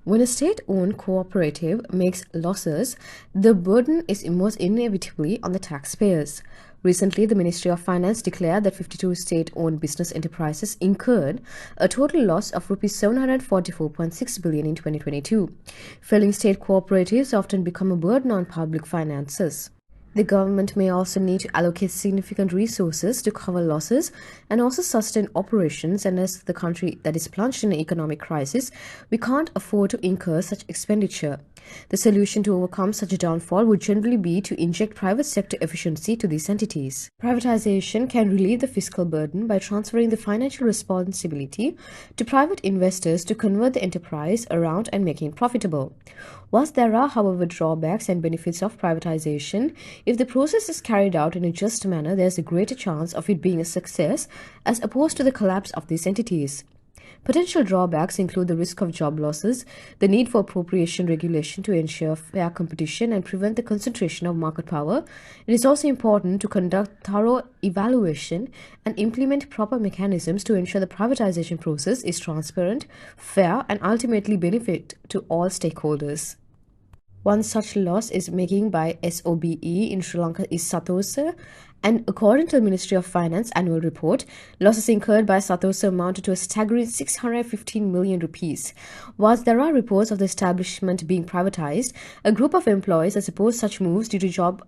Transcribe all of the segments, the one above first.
When a state-owned cooperative makes losses, the burden is most inevitably on the taxpayers. Recently, the Ministry of Finance declared that 52 state-owned business enterprises incurred a total loss of Rs 744.6 billion in 2022. Failing state cooperatives often become a burden on public finances. The government may also need to allocate significant resources to cover losses and also sustain operations, and as the country that is plunged in an economic crisis, we can't afford to incur such expenditure. The solution to overcome such a downfall would generally be to inject private sector efficiency to these entities. Privatization can relieve the fiscal burden by transferring the financial responsibility to private investors to convert the enterprise around and making it profitable. Whilst there are, however, drawbacks and benefits of privatization, if the process is carried out in a just manner, there is a greater chance of it being a success as opposed to the collapse of these entities. Potential drawbacks include the risk of job losses, the need for appropriation regulation to ensure fair competition and prevent the concentration of market power. It is also important to conduct thorough evaluation and implement proper mechanisms to ensure the privatization process is transparent, fair, and ultimately benefit to all stakeholders. One such loss is making by SOBE in Sri Lanka is Sathosa, and according to the Ministry of Finance annual report, losses incurred by Sathosa amounted to a staggering 615 million rupees. Whilst there are reports of the establishment being privatized, a group of employees has opposed such moves due to job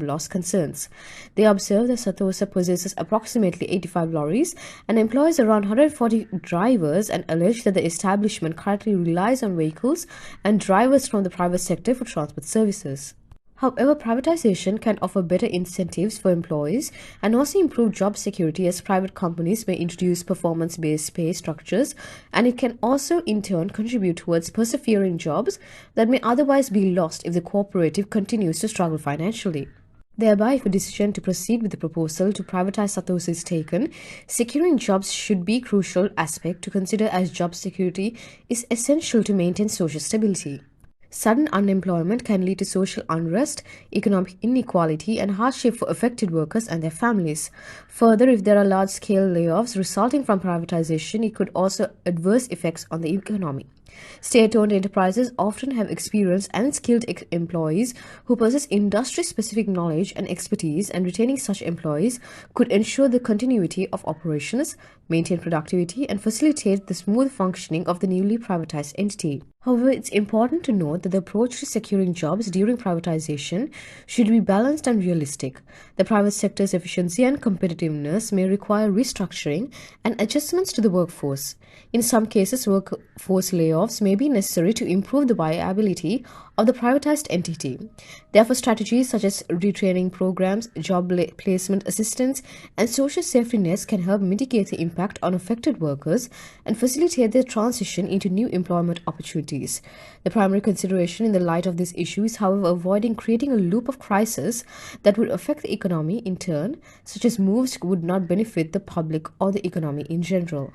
loss concerns. They observe that Sathosa possesses approximately 85 lorries and employs around 140 drivers, and allege that the establishment currently relies on vehicles and drivers from the private sector for transport services. However, privatization can offer better incentives for employees and also improve job security, as private companies may introduce performance-based pay structures, and it can also in turn contribute towards persevering jobs that may otherwise be lost if the cooperative continues to struggle financially. Thereby, if a decision to proceed with the proposal to privatize Sathosa is taken, securing jobs should be a crucial aspect to consider, as job security is essential to maintain social stability. Sudden unemployment can lead to social unrest, economic inequality, and hardship for affected workers and their families. Further, if there are large-scale layoffs resulting from privatization, it could also adverse effects on the economy. State-owned enterprises often have experienced and skilled employees who possess industry-specific knowledge and expertise, and retaining such employees could ensure the continuity of operations, maintain productivity, and facilitate the smooth functioning of the newly privatized entity. However, it's important to note that the approach to securing jobs during privatization should be balanced and realistic. The private sector's efficiency and competitiveness may require restructuring and adjustments to the workforce. In some cases, workforce layoffs may be necessary to improve the viability of the privatized entity. Therefore, strategies such as retraining programs, job placement assistance, and social safety nets can help mitigate the impact on affected workers and facilitate their transition into new employment opportunities. The primary consideration in the light of this issue is, however, avoiding creating a loop of crisis that would affect the economy in turn, such as moves would not benefit the public or the economy in general.